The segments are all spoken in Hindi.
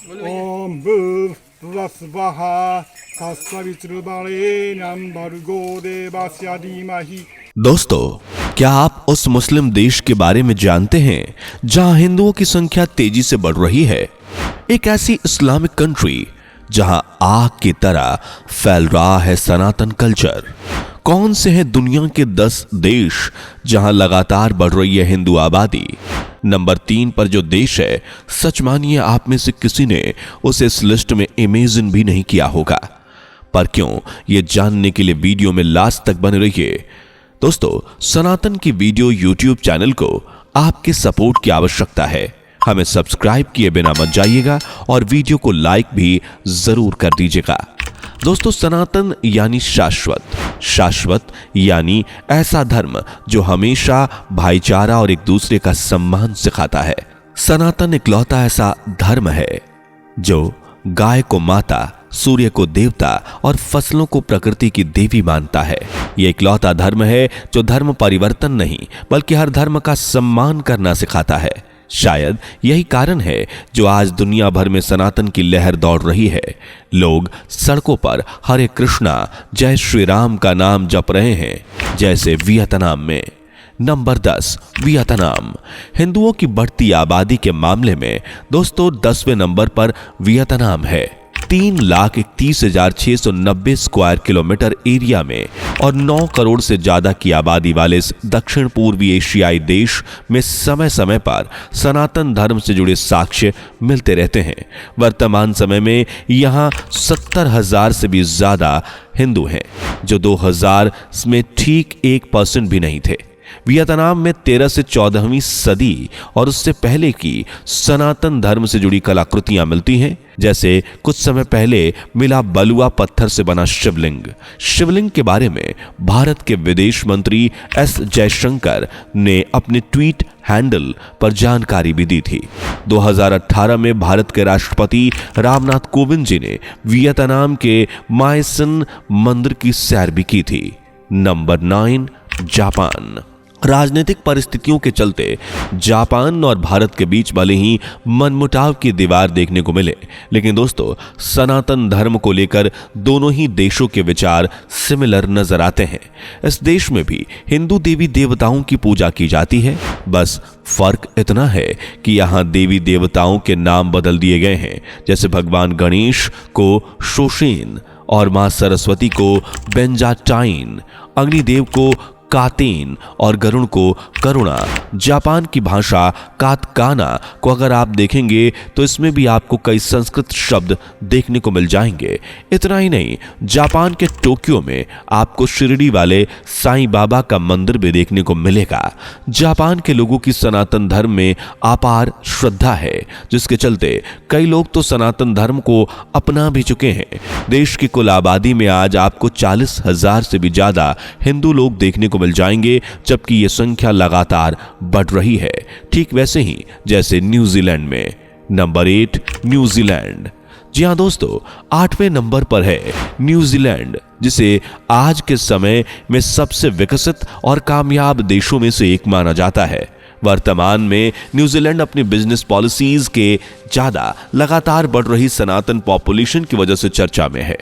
ओम भूर्भुवस्वः तत्सवितुर्वरेण्यं भर्गो देवस्य धीमहि। दोस्तों, क्या आप उस मुस्लिम देश के बारे में जानते हैं जहां हिंदुओं की संख्या तेजी से बढ़ रही है? एक ऐसी इस्लामिक कंट्री जहां आग की तरह फैल रहा है सनातन कल्चर। कौन से हैं दुनिया के 10 देश जहां लगातार बढ़ रही है हिंदू आबादी? नंबर 3 पर जो देश है, सच मानिए आप में से किसी ने उसे इस लिस्ट में इमेजिन भी नहीं किया होगा। पर क्यों, ये जानने के लिए वीडियो में लास्ट तक बने रहिए। दोस्तों, सनातन की वीडियो यूट्यूब चैनल को आपके सपोर्ट की आवश्यकता है। हमें सब्सक्राइब किए बिना मत जाइएगा और वीडियो को लाइक भी जरूर कर दीजिएगा। दोस्तों, सनातन यानी शाश्वत, शाश्वत यानी ऐसा धर्म जो हमेशा भाईचारा और एक दूसरे का सम्मान सिखाता है। सनातन इकलौता ऐसा धर्म है जो गाय को माता, सूर्य को देवता और फसलों को प्रकृति की देवी मानता है। यह इकलौता धर्म है जो धर्म परिवर्तन नहीं बल्कि हर धर्म का सम्मान करना सिखाता है। शायद यही कारण है जो आज दुनिया भर में सनातन की लहर दौड़ रही है। लोग सड़कों पर हरे कृष्णा, जय श्री राम का नाम जप रहे हैं, जैसे वियतनाम में। Number 10, Vietnam. हिंदुओं की बढ़ती आबादी के मामले में दोस्तों 10वें नंबर पर वियतनाम है। 3,31,690 स्क्वायर किलोमीटर एरिया में और 9 करोड़ से ज्यादा की आबादी वाले इस दक्षिण पूर्वी एशियाई देश में समय समय पर सनातन धर्म से जुड़े साक्ष्य मिलते रहते हैं। वर्तमान समय में यहां 70,000 से भी ज्यादा हिंदू हैं, जो 2000 में ठीक 1% भी नहीं थे। वियतनाम में 13 से 14वीं सदी और उससे पहले की सनातन धर्म से जुड़ी कलाकृतियां मिलती हैं, जैसे कुछ समय पहले मिला बलुआ पत्थर से बना शिवलिंग। शिवलिंग के बारे में भारत के विदेश मंत्री एस जयशंकर ने अपने ट्वीट हैंडल पर जानकारी भी दी थी। 2018 में भारत के राष्ट्रपति रामनाथ कोविंद जी ने वियतनाम के मायसन मंदिर की सैर भी की थी। Number 9, Japan. राजनीतिक परिस्थितियों के चलते जापान और भारत के बीच भले ही मनमुटाव की दीवार देखने को मिले, लेकिन दोस्तों सनातन धर्म को लेकर दोनों ही देशों के विचार सिमिलर नजर आते हैं। इस देश में भी हिंदू देवी देवताओं की पूजा की जाती है, बस फर्क इतना है कि यहाँ देवी देवताओं के नाम बदल दिए गए हैं। जैसे भगवान गणेश को शोशेन और मां सरस्वती को बेंजाटाइन, अग्निदेव को कातेन और गरुण को करुणा। जापान की भाषा कातकाना को अगर आप देखेंगे तो इसमें भी आपको कई संस्कृत शब्द देखने को मिल जाएंगे। इतना ही नहीं, जापान के टोक्यो में आपको शिरडी वाले साईं बाबा का मंदिर भी देखने को मिलेगा। जापान के लोगों की सनातन धर्म में अपार श्रद्धा है, जिसके चलते कई लोग तो सनातन धर्म को अपना भी चुके हैं। देश की कुल आबादी में आज आपको 40,000 से भी ज्यादा हिंदू लोग देखने को मिल जाएंगे, जबकि यह संख्या लगातार बढ़ रही है, ठीक वैसे ही जैसे न्यूजीलैंड में। Number 8, New Zealand. जी हां दोस्तों, 8वें नंबर पर है न्यूजीलैंड, जिसे आज के समय में सबसे विकसित और कामयाब देशों में से एक माना जाता है। वर्तमान में न्यूजीलैंड अपनी बिजनेस पॉलिसीज के ज्यादा लगातार बढ़ रही सनातन पॉपुलेशन की वजह से चर्चा में है।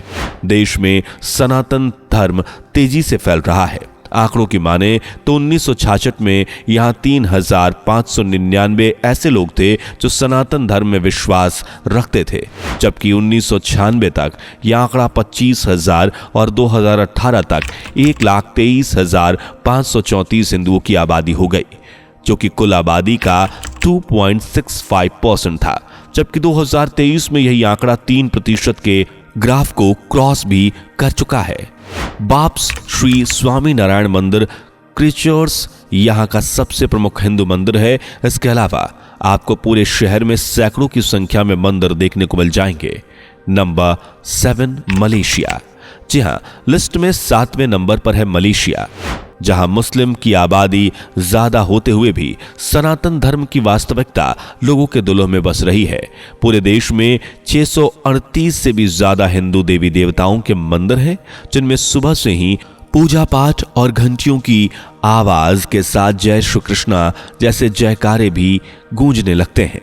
देश में सनातन धर्म तेजी से फैल रहा है। आंकड़ों की माने तो 1966 में यहां 3,599 ऐसे लोग थे जो सनातन धर्म में विश्वास रखते थे, जबकि 1996 तक यह आंकड़ा 25,000 और 2018 तक 1,23,534 हिंदुओं की आबादी हो गई, जो कि कुल आबादी का 2.65% था। जबकि 2023 में यही आंकड़ा 3% के ग्राफ को क्रॉस भी कर चुका है। बाप्स श्री स्वामी नारायण मंदिर क्रिचर्स यहाँ का सबसे प्रमुख हिंदू मंदिर है। इसके अलावा आपको पूरे शहर में सैकड़ों की संख्या में मंदिर देखने को मिल जाएंगे। Number 7, Malaysia. जी हां, लिस्ट में 7वें नंबर पर है मलेशिया, जहां मुस्लिम की आबादी ज्यादा होते हुए भी सनातन धर्म की वास्तविकता लोगों के दिलों में बस रही है। पूरे देश में 638 से भी ज्यादा हिंदू देवी देवताओं के मंदिर हैं, जिनमें सुबह से ही पूजा पाठ और घंटियों की आवाज के साथ जय श्री कृष्णा जैसे जयकारे भी गूंजने लगते हैं।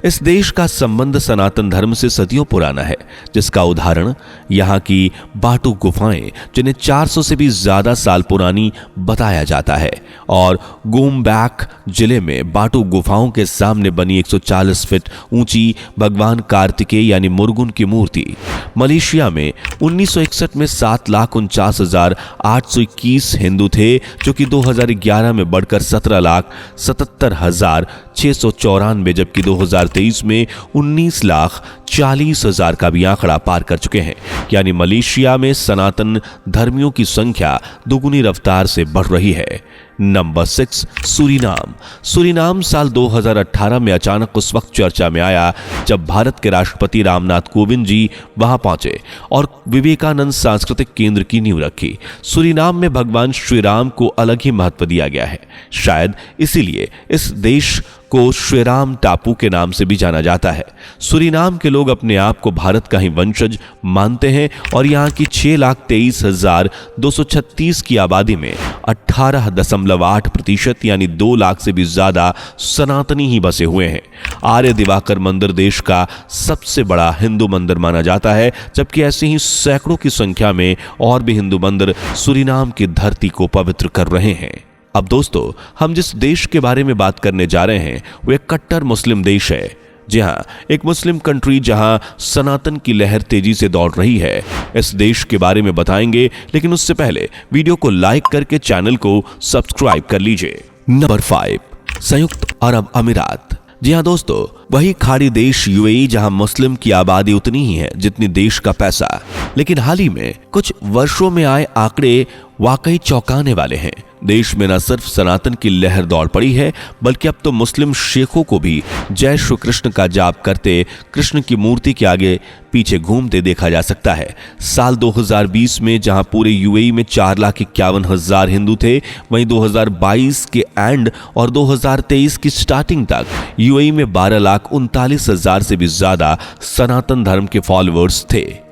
इस देश का संबंध सनातन धर्म से सदियों पुराना है, जिसका उदाहरण यहाँ की बाटू गुफाएं, जिन्हें 400 से भी ज्यादा साल पुरानी बताया जाता है, और गोमबैक जिले में बाटू गुफाओं के सामने बनी 140 फीट ऊंची भगवान कार्तिकेय यानी मुरुगन की मूर्ति। मलेशिया में 1961 में 7,49,821 हिंदू थे, जो कि 2011 में बढ़कर 17,77,694, जबकि 2023 में 19,40,000 का भी आंकड़ा पार कर चुके हैं। यानी मलेशिया में सनातन धर्मियों की संख्या दुगुनी रफ्तार से बढ़ रही है। Number 6, Suriname. सूरीनाम साल 2018 में अचानक उस वक्त चर्चा में आया जब भारत के राष्ट्रपति रामनाथ कोविंद जी वहां पहुंचे और विवेकानंद सांस्कृतिक केंद्र की नींव रखी। सूरीनाम में भगवान श्री राम को अलग ही महत्व दिया गया है। शायद इसीलिए इस देश को श्रीराम टापू के नाम से भी जाना जाता है। सूरीनाम के लोग अपने आप को भारत का ही वंशज मानते हैं और यहाँ की 6,23,236 की आबादी में 18.8% यानी 2 लाख से भी ज्यादा सनातनी ही बसे हुए हैं। आर्य दिवाकर मंदिर देश का सबसे बड़ा हिंदू मंदिर माना जाता है, जबकि ऐसे ही सैकड़ों की संख्या में और भी हिंदू मंदिर सूरीनाम की धरती को पवित्र कर रहे हैं। अब दोस्तों, हम जिस देश के बारे में बात करने जा रहे हैं वो एक कट्टर मुस्लिम देश है। जी हाँ, एक मुस्लिम कंट्री जहां सनातन की लहर तेजी से दौड़ रही है। इस देश के बारे में बताएंगे, लेकिन उससे पहले वीडियो को लाइक करके चैनल को सब्सक्राइब कर लीजिए। नंबर 5, संयुक्त अरब अमीरात। जी हाँ दोस्तों, वही खाड़ी देश यूएई जहां मुस्लिम की आबादी उतनी ही है जितनी देश का पैसा। लेकिन हाल ही में कुछ वर्षों में आए आंकड़े वाकई चौंकाने वाले हैं। देश में न सिर्फ सनातन की लहर दौड़ पड़ी है, बल्कि अब तो मुस्लिम शेखों को भी जय श्री कृष्ण का जाप करते कृष्ण की मूर्ति के आगे पीछे घूमते देखा जा सकता है। साल 2020 में जहां पूरे यूएई में 4,51,000 हिंदू थे, वहीं 2022 के एंड और 2023 की स्टार्टिंग तक यूएई में 12,39,000 से भी ज्यादा सनातन धर्म के फॉलोअर्स थे।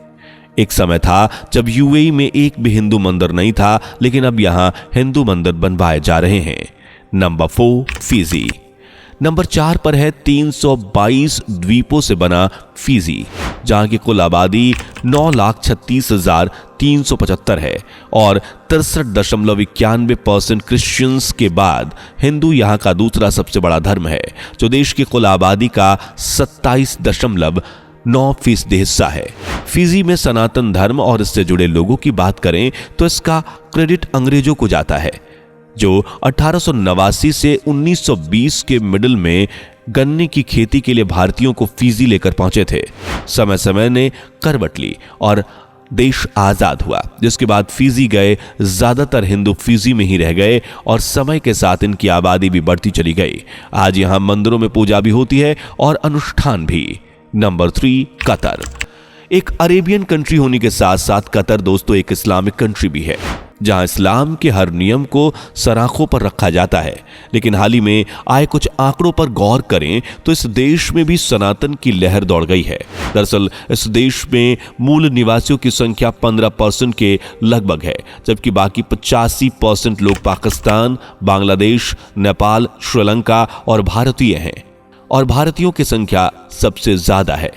एक समय था जब यूएई में एक भी हिंदू मंदिर नहीं था, लेकिन अब यहां हिंदू मंदिर बनवाए जा रहे हैं। Number 4, Fiji. नंबर 4 पर है 322 द्वीपों से बना फिजी, जहां की कुल आबादी 9,36,375 है और 63.91% क्रिश्चियंस के बाद हिंदू यहां का दूसरा सबसे बड़ा धर्म है, जो देश की कुल आबादी का 27.9% हिस्सा है। फिजी में सनातन धर्म और इससे जुड़े लोगों की बात करें तो इसका क्रेडिट अंग्रेजों को जाता है, जो 1889 से 1920 के मिडिल में गन्ने की खेती के लिए भारतीयों को फिजी लेकर पहुंचे थे। समय समय ने करवट ली और देश आजाद हुआ, जिसके बाद फिजी गए ज्यादातर हिंदू फिजी में ही रह गए और समय के साथ इनकी आबादी भी बढ़ती चली गई। आज यहां मंदिरों में पूजा भी होती है और अनुष्ठान भी। Number 3, Qatar. एक अरेबियन कंट्री होने के साथ साथ कतर दोस्तों एक इस्लामिक कंट्री भी है, जहां इस्लाम के हर नियम को सराखों पर रखा जाता है। लेकिन हाल ही में आए कुछ आंकड़ों पर गौर करें तो इस देश में भी सनातन की लहर दौड़ गई है। दरअसल इस देश में मूल निवासियों की संख्या 15% के लगभग है, जबकि बाकी 85% लोग पाकिस्तान, बांग्लादेश, नेपाल, श्रीलंका और भारतीय हैं, और भारतीयों की संख्या सबसे ज्यादा है।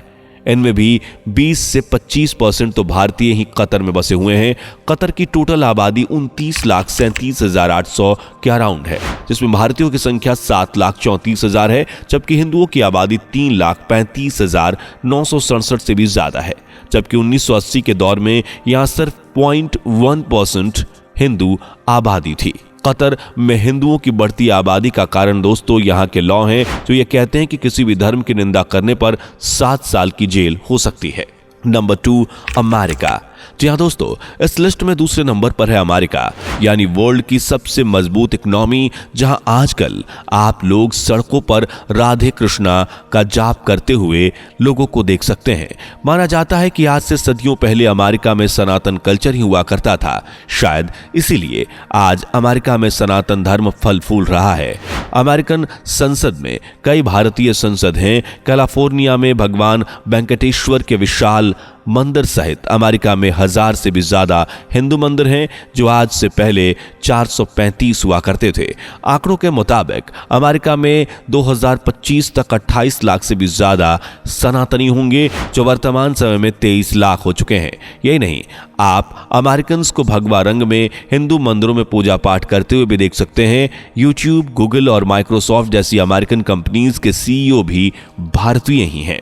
इनमें भी 20 से 25% तो भारतीय ही कतर में बसे हुए हैं। कतर की टोटल आबादी 29,37,800 के अराउंड है, जिसमें भारतीयों की संख्या 7,34,000 है, जबकि हिंदुओं की आबादी 3,35,967 से भी ज्यादा है। जबकि 1980 के दौर में यहां सिर्फ 0.1% हिंदू आबादी थी। कतर में हिंदुओं की बढ़ती आबादी का कारण दोस्तों यहां के लॉ हैं, जो ये कहते हैं कि किसी भी धर्म की निंदा करने पर 7 साल की जेल हो सकती है। Number 2, America. जी हाँ दोस्तों, इस लिस्ट में दूसरे नंबर पर है अमेरिका, यानी वर्ल्ड की सबसे मजबूत इकोनॉमी, जहां आजकल आप लोग सड़कों पर राधे कृष्णा का जाप करते हुए लोगों को देख सकते हैं। माना जाता है कि आज से सदियों पहले अमेरिका में सनातन कल्चर ही हुआ करता था। शायद इसीलिए आज अमेरिका में सनातन धर्म फल फूल रहा है। अमेरिकन संसद में कई भारतीय संसद हैं। कैलिफोर्निया में भगवान वेंकटेश्वर के विशाल मंदिर सहित अमेरिका में 1000 से भी ज्यादा हिंदू मंदिर हैं, जो आज से पहले 435 हुआ करते थे। आंकड़ों के मुताबिक अमेरिका में 2025 तक 28 लाख से भी ज्यादा सनातनी होंगे, जो वर्तमान समय में 23 लाख हो चुके हैं। यही नहीं, आप अमेरिकन को भगवा रंग में हिंदू मंदिरों में पूजा पाठ करते हुए भी देख सकते हैं। यूट्यूब, गूगल और माइक्रोसॉफ्ट जैसी अमेरिकन कंपनीज के सीईओ भी भारतीय ही हैं।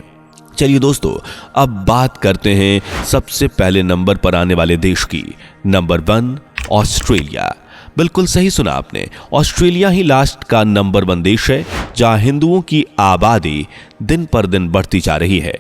चलिए दोस्तों, अब बात करते हैं सबसे पहले नंबर पर आने वाले देश की। Number 1 Australia. बिल्कुल सही सुना आपने, ऑस्ट्रेलिया ही लास्ट का नंबर 1 देश है, जहां हिंदुओं की आबादी दिन पर दिन बढ़ती जा रही है।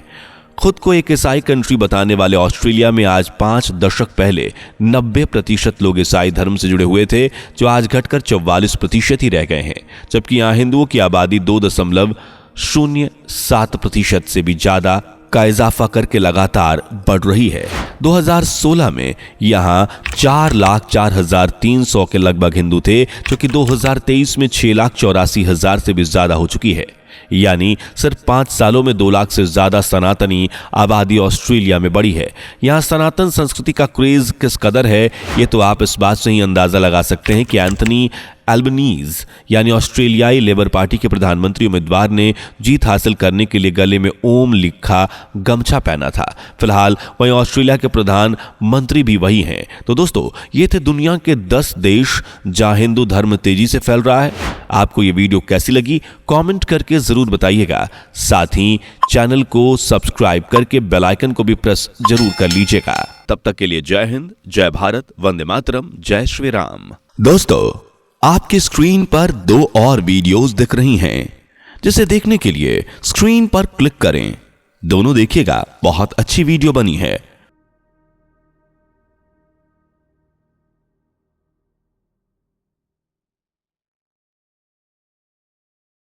खुद को एक ईसाई कंट्री बताने वाले ऑस्ट्रेलिया में आज 5 दशक पहले 90% लोग ईसाई धर्म से जुड़े हुए थे, जो आज घटकर 44% ही रह गए हैं, जबकि यहां हिंदुओं की आबादी 2.07% से भी ज्यादा का इजाफा करके लगातार बढ़ रही है। 2016 में यहां 4,04,300 के लगभग हिंदू थे, जो कि 2023 में 6,84,000 से भी ज्यादा हो चुकी है। यानी सिर्फ 5 सालों में 2 लाख से ज्यादा सनातनी आबादी ऑस्ट्रेलिया में बढ़ी है। यहां सनातन संस्कृति का क्रेज किस कदर है, ये तो आप इस बात से ही अंदाजा लगा सकते हैं कि एंथनी एल्बनीज यानी ऑस्ट्रेलियाई लेबर पार्टी के प्रधानमंत्री उम्मीदवार ने जीत हासिल करने के लिए गले में ओम लिखा गमछा पहना था। फिलहाल वहीं ऑस्ट्रेलिया के प्रधानमंत्री भी वही हैं। तो दोस्तों, ये थे दुनिया के 10 देश जहां हिंदू धर्म तेजी से फैल रहा है। आपको ये वीडियो कैसी लगी, कमेंट करके जरूर बताइएगा। साथ ही चैनल को सब्सक्राइब करके बेल आइकन को भी प्रेस जरूर कर लीजिएगा। तब तक के लिए जय हिंद, जय भारत, वंदे मातरम, जय श्री राम। दोस्तों, आपकी स्क्रीन पर 2 और वीडियोस दिख रही हैं, जिसे देखने के लिए स्क्रीन पर क्लिक करें। दोनों देखिएगा, बहुत अच्छी वीडियो बनी है।